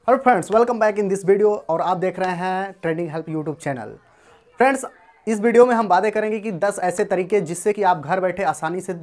Hello friends, welcome back in this video और आप देख रहे हैं trending help YouTube channel. Friends, इस वीडियो में हम बातें करेंगे कि 10 ऐसे तरीके जिससे कि आप घर बैठे आसानी से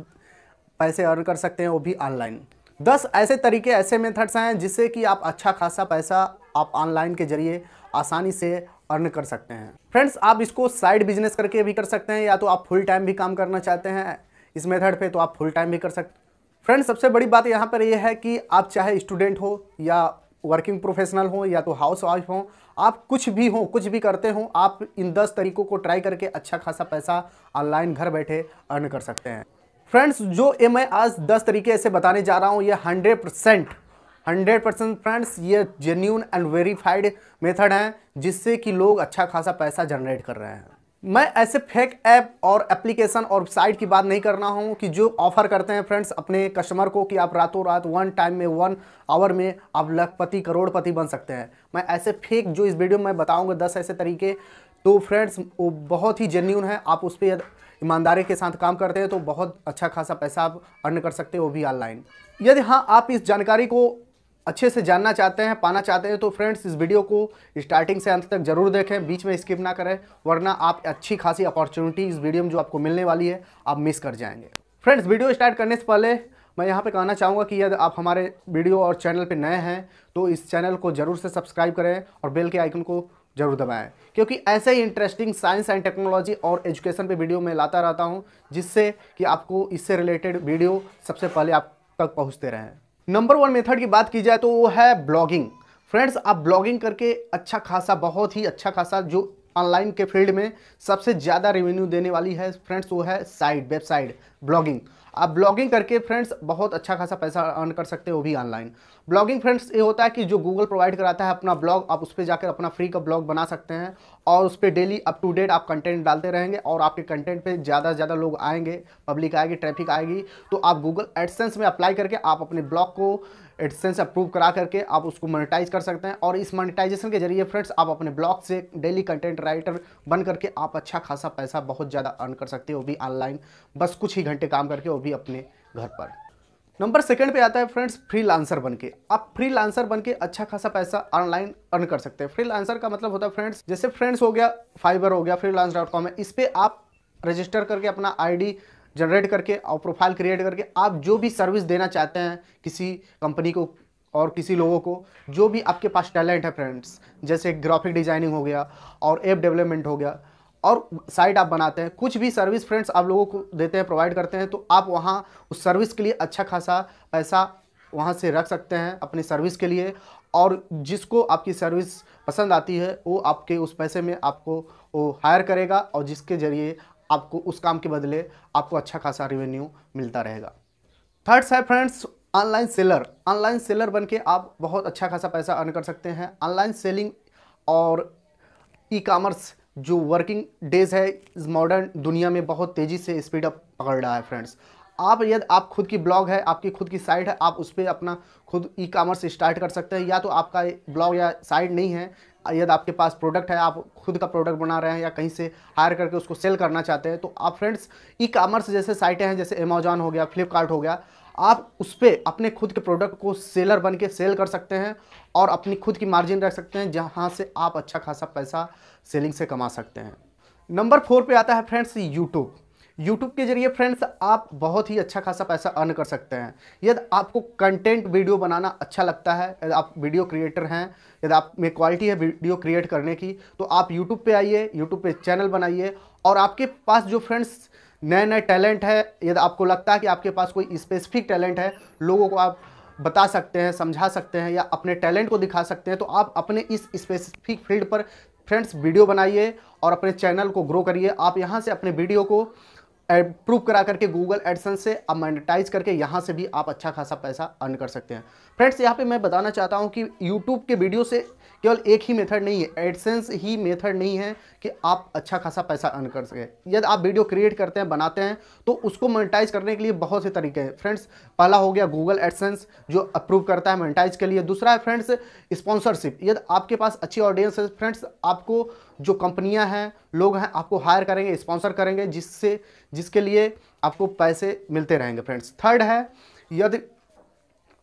पैसे अर्न कर सकते हैं, वो भी ऑनलाइन। 10 ऐसे तरीके, ऐसे मेथड्स हैं जिससे कि आप अच्छा खासा पैसा आप ऑनलाइन के जरिए आसानी से अर्न कर सकते हैं। फ्रेंड्स, आप इसको साइड बिजनेस करके भी कर सकते हैं, या तो आप फुल टाइम भी काम करना चाहते हैं इस मेथड पे तो आप फुल टाइम भी कर सकते हैं। फ्रेंड्स, सबसे बड़ी बात यहाँ पर यह है कि आप चाहे स्टूडेंट हो या वर्किंग प्रोफेशनल हो या तो हाउस वाइफ हो, आप कुछ भी हो, कुछ भी करते हो, आप इन 10 तरीकों को ट्राई करके अच्छा खासा पैसा ऑनलाइन घर बैठे अर्न कर सकते हैं। फ्रेंड्स, जो ये मैं आज 10 तरीके ऐसे बताने जा रहा हूँ, ये 100% फ्रेंड्स, ये जेन्यून एंड वेरीफाइड मेथड हैं जिससे कि लोग अच्छा खासा पैसा जनरेट कर रहे हैं। मैं ऐसे फेक ऐप और एप्लीकेशन और साइट की बात नहीं करना हूँ कि जो ऑफर करते हैं फ्रेंड्स अपने कस्टमर को कि आप रातों रात 1 टाइम में 1 आवर में आप लखपति करोड़पति बन सकते हैं। मैं ऐसे फेक जो इस वीडियो में बताऊंगा 10 ऐसे तरीके, तो फ्रेंड्स वो बहुत ही जेन्यून है। आप उस पर ईमानदारी के साथ काम करते हैं तो बहुत अच्छा खासा पैसा आप अर्न कर सकते हैं, वो भी ऑनलाइन। यदि हाँ, आप इस जानकारी को अच्छे से जानना चाहते हैं, पाना चाहते हैं, तो फ्रेंड्स इस वीडियो को स्टार्टिंग से अंत तक जरूर देखें, बीच में स्किप ना करें, वरना आप अच्छी खासी अपॉर्चुनिटी इस वीडियो में जो आपको मिलने वाली है आप मिस कर जाएंगे। फ्रेंड्स, वीडियो स्टार्ट करने से पहले मैं यहाँ पे कहना चाहूँगा कि यदि आप हमारे वीडियो और चैनल पे नए हैं तो इस चैनल को जरूर से सब्सक्राइब करें और बेल के आइकन को जरूर दबाएं, क्योंकि ऐसे ही इंटरेस्टिंग साइंस एंड टेक्नोलॉजी और एजुकेशन पे वीडियो मैं लाता रहता हूँ, जिससे कि आपको इससे रिलेटेड वीडियो सबसे पहले आप तक पहुँचते रहें। नंबर 1 मेथड की बात की जाए तो वो है ब्लॉगिंग। फ्रेंड्स, आप ब्लॉगिंग करके अच्छा खासा, बहुत ही अच्छा खासा, जो ऑनलाइन के फील्ड में सबसे ज़्यादा रेवेन्यू देने वाली है फ्रेंड्स, वो है वेबसाइट ब्लॉगिंग। आप ब्लॉगिंग करके फ्रेंड्स बहुत अच्छा खासा पैसा अर्न कर सकते हो, वो भी ऑनलाइन। ब्लॉगिंग फ्रेंड्स ये होता है कि जो गूगल प्रोवाइड कराता है अपना ब्लॉग, आप उस पर जाकर अपना फ्री का ब्लॉग बना सकते हैं और उस पर डेली अप टू डेट आप कंटेंट डालते रहेंगे और आपके कंटेंट पे ज़्यादा से ज़्यादा लोग आएंगे, पब्लिक आएगी, ट्रैफिक आएगी, तो आप गूगल एडसेंस में अप्लाई करके आप अपने ब्लॉग को एडसेंस अप्रूव करा करके आप उसको मोनेटाइज कर सकते हैं। और इस मोनेटाइजेशन के जरिए फ्रेंड्स आप अपने ब्लॉग से डेली कंटेंट राइटर बन करके आप अच्छा खासा पैसा बहुत ज़्यादा अर्न कर सकते हो, वो भी ऑनलाइन, बस कुछ ही घंटे काम करके, वो भी अपने घर पर। नंबर 2 पे आता है फ्रेंड्स फ्रीलांसर बनके। आप फ्रीलांसर बनके अच्छा खासा पैसा ऑनलाइन अर्न कर सकते हैं। फ्रीलांसर का मतलब होता है फ्रेंड्स, जैसे फ्रेंड्स हो गया, फाइवर हो गया, freelance.com है, इस पर आप रजिस्टर करके अपना आईडी जनरेट करके और प्रोफाइल क्रिएट करके आप जो भी सर्विस देना चाहते हैं किसी कंपनी को और किसी लोगों को, जो भी आपके पास टैलेंट है फ्रेंड्स, जैसे ग्राफिक डिजाइनिंग हो गया और ऐप डेवलपमेंट हो गया और साइट आप बनाते हैं, कुछ भी सर्विस फ्रेंड्स आप लोगों को देते हैं, प्रोवाइड करते हैं, तो आप वहाँ उस सर्विस के लिए अच्छा खासा पैसा वहाँ से रख सकते हैं अपनी सर्विस के लिए। और जिसको आपकी सर्विस पसंद आती है वो आपके उस पैसे में आपको वो हायर करेगा और जिसके ज़रिए आपको उस काम के बदले आपको अच्छा खासा रेवेन्यू मिलता रहेगा। थर्ड है friends online seller. Online seller बनके आप बहुत अच्छा खासा पैसा अर्न कर सकते हैं। ऑनलाइन सेलिंग और ई कॉमर्स जो वर्किंग डेज है इस मॉडर्न दुनिया में बहुत तेज़ी से स्पीड अप पकड़ रहा है फ्रेंड्स। यदि आप खुद की ब्लॉग है, आपकी खुद की साइट है, आप उस पर अपना खुद ई कॉमर्स स्टार्ट कर सकते हैं। या तो आपका ब्लॉग या साइट नहीं है, यदि आपके पास प्रोडक्ट है, आप खुद का प्रोडक्ट बना रहे हैं या कहीं से हायर करके उसको सेल करना चाहते हैं, तो आप फ्रेंड्स ई कॉमर्स जैसे साइटें हैं, जैसे अमेजॉन हो गया, फ्लिपकार्ट हो गया, आप उस पर अपने खुद के प्रोडक्ट को सेलर बन के सेल कर सकते हैं और अपनी खुद की मार्जिन रख सकते हैं, जहाँ से आप अच्छा खासा पैसा सेलिंग से कमा सकते हैं। नंबर 4 पे आता है फ्रेंड्स यूट्यूब। यूट्यूब के जरिए फ्रेंड्स आप बहुत ही अच्छा खासा पैसा अर्न कर सकते हैं। यदि आपको कंटेंट वीडियो बनाना अच्छा लगता है, यदि आप वीडियो क्रिएटर हैं, यदि आप में क्वालिटी है वीडियो क्रिएट करने की, तो आप यूट्यूब पे आइए, यूट्यूब पे चैनल बनाइए और आपके पास जो फ्रेंड्स नए नए टैलेंट है, यदि आपको लगता है कि आपके पास कोई स्पेसिफिक टैलेंट है, लोगों को आप बता सकते हैं, समझा सकते हैं या अपने टैलेंट को दिखा सकते हैं, तो आप अपने इस स्पेसिफिक फील्ड पर फ्रेंड्स वीडियो बनाइए और अपने चैनल को ग्रो करिए। आप यहाँ से अपने वीडियो को अप्रूव करा करके गूगल एडसेंस से आप मोनेटाइज करके यहाँ से भी आप अच्छा खासा पैसा अर्न कर सकते हैं। फ्रेंड्स, यहाँ पे मैं बताना चाहता हूँ कि यूट्यूब के वीडियो से केवल एक ही मेथड नहीं है, एडसेंस ही मेथड नहीं है कि आप अच्छा खासा पैसा अर्न कर सकें। यदि आप वीडियो क्रिएट करते हैं, बनाते हैं, तो उसको मोनेटाइज करने के लिए बहुत से तरीके हैं फ्रेंड्स। पहला हो गया गूगल एडसेंस जो अप्रूव करता है मोनेटाइज के लिए। दूसरा है फ्रेंड्स स्पॉन्सरशिप। यदि आपके पास अच्छी ऑडियंस है फ्रेंड्स, आपको जो कंपनियां हैं, लोग हैं, आपको हायर करेंगे, स्पॉन्सर करेंगे, जिसके लिए आपको पैसे मिलते रहेंगे फ्रेंड्स। थर्ड है, यदि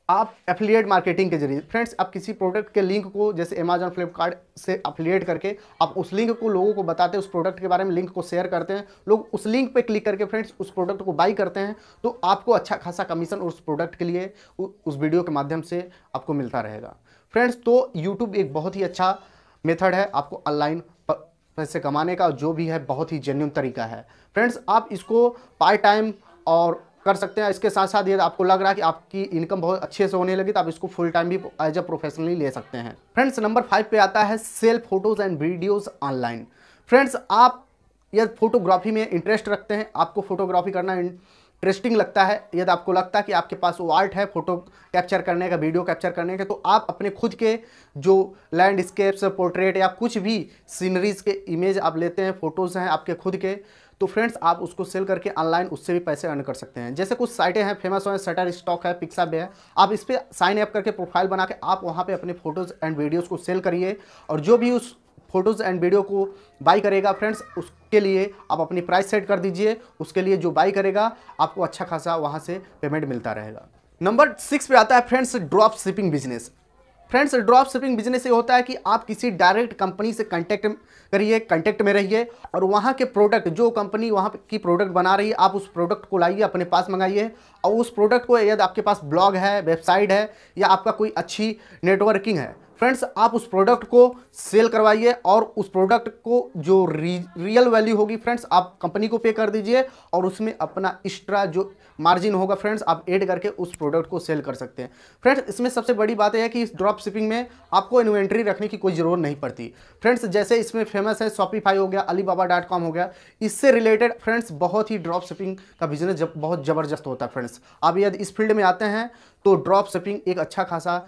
आप एफिलिएट मार्केटिंग के जरिए फ्रेंड्स आप किसी प्रोडक्ट के लिंक को जैसे अमेजॉन फ्लिपकार्ट से एफिलिएट करके आप उस लिंक को लोगों को बताते हैं, उस प्रोडक्ट के बारे में लिंक को शेयर करते हैं, लोग उस लिंक पे क्लिक करके फ्रेंड्स उस प्रोडक्ट को बाई करते हैं, तो आपको अच्छा खासा कमीशन उस प्रोडक्ट के लिए उस वीडियो के माध्यम से आपको मिलता रहेगा फ्रेंड्स। तो यूट्यूब एक बहुत ही अच्छा मेथड है आपको ऑनलाइन पैसे कमाने का, जो भी है बहुत ही जेन्युइन तरीका है फ्रेंड्स। आप इसको पार्ट टाइम और कर सकते हैं, इसके साथ साथ यदि आपको लग रहा है कि आपकी इनकम बहुत अच्छे से होने लगी तो आप इसको फुल टाइम भी एज अ प्रोफेशनली ले सकते हैं फ्रेंड्स। नंबर 5 पे आता है sell photos and videos online. Friends आप यदि फोटोग्राफी में इंटरेस्ट रखते हैं, आपको फोटोग्राफी करना इंटरेस्टिंग लगता है, यदि आपको लगता है कि आपके पास वो आर्ट है फोटो कैप्चर करने का, वीडियो कैप्चर करने का, तो आप अपने खुद के जो लैंडस्केप्स, पोर्ट्रेट या कुछ भी सीनरीज के इमेज आप लेते हैं, फोटोज़ हैं आपके खुद के, तो फ्रेंड्स आप उसको सेल करके ऑनलाइन उससे भी पैसे अर्न कर सकते हैं। जैसे कुछ साइटें हैं फेमस हैं, शटर स्टॉक है, पिक्साबे है, आप इस पर साइन अप करके प्रोफाइल बना के आप वहाँ पे अपने फोटोज़ एंड वीडियोज़ को सेल करिए, और जो भी उस फोटोज़ एंड वीडियो को बाई करेगा फ्रेंड्स उसके लिए आप अपनी प्राइस सेट कर दीजिए, उसके लिए जो बाई करेगा आपको अच्छा खासा वहाँ से पेमेंट मिलता रहेगा। नंबर 6 पे आता है friends drop shipping business. Friends drop shipping business ये होता है कि आप किसी डायरेक्ट कंपनी से कांटेक्ट में रहिए और वहाँ के प्रोडक्ट, जो कंपनी वहाँ की प्रोडक्ट बना रही है, आप उस प्रोडक्ट को लाइए अपने पास मंगाइए, और उस प्रोडक्ट को यदि आपके पास ब्लॉग है, वेबसाइट है या आपका कोई अच्छी नेटवर्किंग है फ्रेंड्स, आप उस प्रोडक्ट को सेल करवाइए और उस प्रोडक्ट को जो रियल वैल्यू होगी फ्रेंड्स आप कंपनी को पे कर दीजिए, और उसमें अपना एक्स्ट्रा जो मार्जिन होगा फ्रेंड्स आप ऐड करके उस प्रोडक्ट को सेल कर सकते हैं फ्रेंड्स। इसमें सबसे बड़ी बात यह है कि इस ड्रॉप शिपिंग में आपको इन्वेंट्री रखने की कोई ज़रूरत नहीं पड़ती फ्रेंड्स। जैसे इसमें फेमस है शॉपिफाई हो गया, alibaba.com हो गया, इससे रिलेटेड फ्रेंड्स बहुत ही ड्रॉप शिपिंग का बिजनेस बहुत ज़बरदस्त होता है फ्रेंड्स। आप यदि इस फील्ड में आते हैं तो ड्रॉप शिपिंग एक अच्छा खासा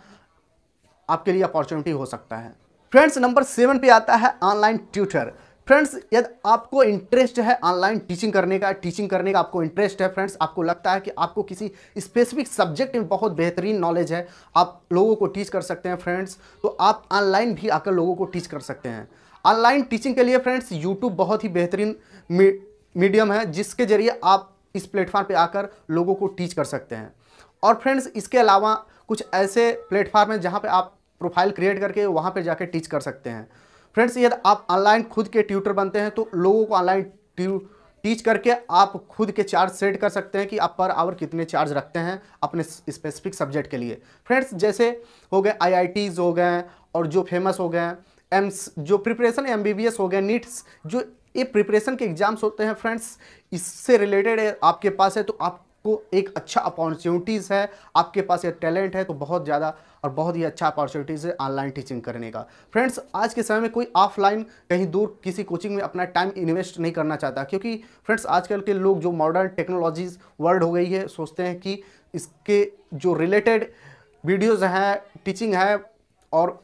आपके लिए अपॉर्चुनिटी हो सकता है फ्रेंड्स। नंबर 7 पे आता है ऑनलाइन ट्यूटर। फ्रेंड्स यदि आपको इंटरेस्ट है ऑनलाइन टीचिंग करने का आपको इंटरेस्ट है फ्रेंड्स, आपको लगता है कि आपको किसी स्पेसिफिक सब्जेक्ट में बहुत बेहतरीन नॉलेज है, आप लोगों को टीच कर सकते हैं फ्रेंड्स, तो आप ऑनलाइन भी आकर लोगों को टीच कर सकते हैं। ऑनलाइन टीचिंग के लिए फ्रेंड्स यूट्यूब बहुत ही बेहतरीन मीडियम है, जिसके जरिए आप इस प्लेटफॉर्म पर आकर लोगों को टीच कर सकते हैं। और फ्रेंड्स इसके अलावा कुछ ऐसे प्लेटफॉर्म हैं जहाँ पर आप प्रोफाइल क्रिएट करके वहाँ पे जाके टीच कर सकते हैं फ्रेंड्स। यदि आप ऑनलाइन खुद के ट्यूटर बनते हैं तो लोगों को ऑनलाइन टीच करके आप खुद के चार्ज सेट कर सकते हैं कि आप पर आवर कितने चार्ज रखते हैं अपने स्पेसिफिक सब्जेक्ट के लिए फ्रेंड्स। जैसे हो गए IITs हो गए और जो फेमस हो गए एम्स, जो प्रिपरेशन MBBS हो गए, नीट्स, जो ये प्रिपरेशन के एग्जाम्स होते हैं फ्रेंड्स, इससे रिलेटेड आपके पास है तो आपको एक अच्छा अपॉर्चुनिटीज़ है, आपके पास ये टैलेंट है तो बहुत ज़्यादा और बहुत ही अच्छा अपॉर्चुनिटीज़ है ऑनलाइन टीचिंग करने का फ्रेंड्स। आज के समय में कोई ऑफलाइन कहीं दूर किसी कोचिंग में अपना टाइम इन्वेस्ट नहीं करना चाहता, क्योंकि फ्रेंड्स आजकल के लोग जो मॉडर्न टेक्नोलॉजीज वर्ल्ड हो गई है, सोचते हैं कि इसके जो रिलेटेड वीडियोज़ हैं, टीचिंग है और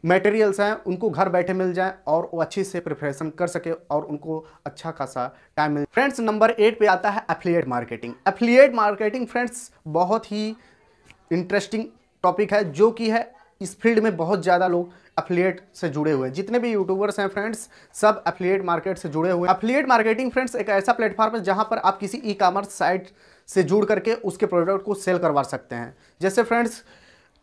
मटेरियल्स हैं उनको घर बैठे मिल जाएं और वो अच्छी से प्रिपरेशन कर सके और उनको अच्छा खासा टाइम मिले फ्रेंड्स। नंबर 8 पे आता है affiliate marketing. Affiliate marketing friends बहुत ही इंटरेस्टिंग टॉपिक है, जो कि है इस फील्ड में बहुत ज़्यादा लोग एफिलिएट से जुड़े हुए हैं। जितने भी यूट्यूबर्स हैं फ्रेंड्स सब एफिलिएट मार्केट से जुड़े हुए हैं। एफिलिएट मार्केटिंग फ्रेंड्स एक ऐसा प्लेटफॉर्म है जहाँ पर आप किसी ई-कॉमर्स साइट से जुड़ करके उसके प्रोडक्ट को सेल करवा सकते हैं। जैसे फ्रेंड्स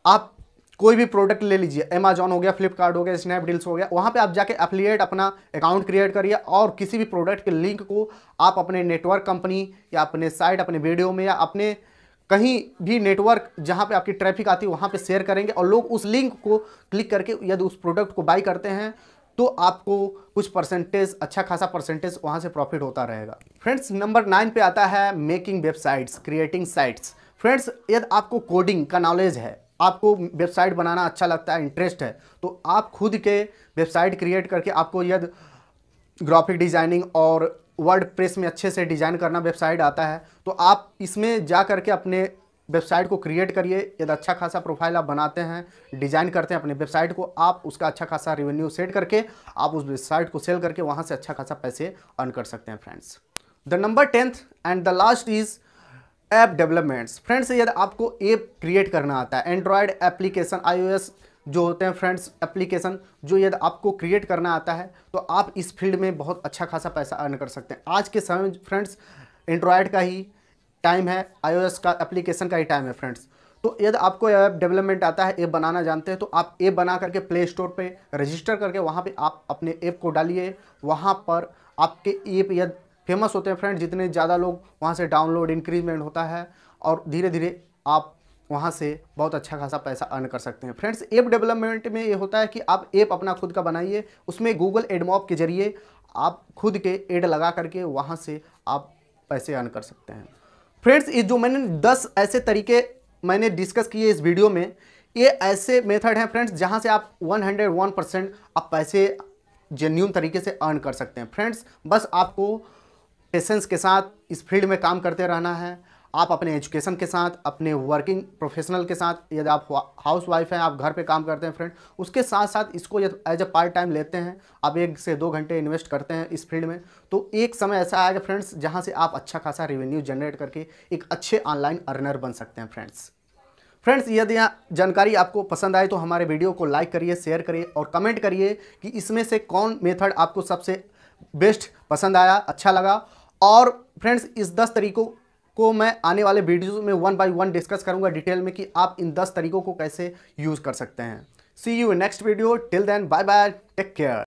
आप कोई भी प्रोडक्ट ले लीजिए, अमेजॉन हो गया, फ्लिपकार्ट हो गया, स्नैपडील्स हो गया, वहाँ पे आप जाके एफिलिएट अपना अकाउंट क्रिएट करिए और किसी भी प्रोडक्ट के लिंक को आप अपने नेटवर्क कंपनी या अपने साइट, अपने वीडियो में या अपने कहीं भी नेटवर्क जहाँ पे आपकी ट्रैफिक आती है वहाँ पे शेयर करेंगे और लोग उस लिंक को क्लिक करके यदि उस प्रोडक्ट को बाई करते हैं तो आपको कुछ परसेंटेज, अच्छा खासा परसेंटेज वहाँ से प्रॉफिट होता रहेगा फ्रेंड्स। नंबर 9 पे आता है making websites, creating sites. Friends यदि आपको कोडिंग का नॉलेज है, आपको वेबसाइट बनाना अच्छा लगता है, इंटरेस्ट है, तो आप खुद के वेबसाइट क्रिएट करके आपको यदि ग्राफिक डिज़ाइनिंग और वर्डप्रेस में अच्छे से डिज़ाइन करना वेबसाइट आता है तो आप इसमें जा करके अपने वेबसाइट को क्रिएट करिए। यदि अच्छा खासा प्रोफाइल आप बनाते हैं, डिज़ाइन करते हैं अपने वेबसाइट को, आप उसका अच्छा खासा रेवेन्यू सेट करके आप उस वेबसाइट को सेल करके वहाँ से अच्छा खासा पैसे अर्न कर सकते हैं friends. The number 10th and the last is app developments. Friends यदि आपको ऐप क्रिएट करना आता है, एंड्रॉयड एप्लीकेशन, iOS जो होते हैं फ्रेंड्स एप्लीकेशन, जो यदि आपको क्रिएट करना आता है तो आप इस फील्ड में बहुत अच्छा खासा पैसा अर्न कर सकते हैं। आज के समय में फ्रेंड्स एंड्रॉयड का ही टाइम है, iOS का एप्लीकेशन का ही टाइम है फ्रेंड्स, तो यदि आपको ऐप डेवलपमेंट आता है, ऐप बनाना जानते हैं, तो आप ऐप बना करके प्ले स्टोर पे रजिस्टर करके वहाँ पे आप अपने ऐप को डालिए। वहाँ पर आपके ऐप यदि फेमस होते हैं फ्रेंड, जितने ज़्यादा लोग वहाँ से डाउनलोड इंक्रीजमेंट होता है और धीरे धीरे आप वहाँ से बहुत अच्छा खासा पैसा अर्न कर सकते हैं। फ्रेंड्स, ऐप डेवलपमेंट में ये होता है कि आप ऐप अपना खुद का बनाइए, उसमें गूगल एडमॉब के जरिए आप खुद के ऐड लगा करके वहाँ से आप पैसे अर्न कर सकते हैं। फ्रेंड्स, ये जो मैंने 10 ऐसे तरीके मैंने डिस्कस किए इस वीडियो में, ये ऐसे मेथड हैं फ्रेंड्स जहाँ से आप 101% आप पैसे जेन्युइन तरीके से अर्न कर सकते हैं। फ्रेंड्स, बस आपको पेशेंस के साथ इस फील्ड में काम करते रहना है। आप अपने एजुकेशन के साथ, अपने वर्किंग प्रोफेशनल के साथ, यदि आप हाउस वाइफ हैं, आप घर पे काम करते हैं फ्रेंड, उसके साथ साथ इसको एज ए पार्ट टाइम लेते हैं, आप 1 से 2 घंटे इन्वेस्ट करते हैं इस फील्ड में, तो एक समय ऐसा आएगा फ्रेंड्स जहां से आप अच्छा खासा रेवेन्यू जनरेट करके एक अच्छे ऑनलाइन अर्नर बन सकते हैं। फ्रेंड्स, यदि यह जानकारी आपको पसंद आए तो हमारे वीडियो को लाइक करिए, शेयर करिए और कमेंट करिए कि इसमें से कौन मेथड आपको सबसे बेस्ट पसंद आया, अच्छा लगा। और फ्रेंड्स, इस 10 तरीकों को मैं आने वाले वीडियोस में 1 बाय 1 डिस्कस करूंगा डिटेल में कि आप इन 10 तरीकों को कैसे यूज़ कर सकते हैं। See you in next video, till then bye bye, take care.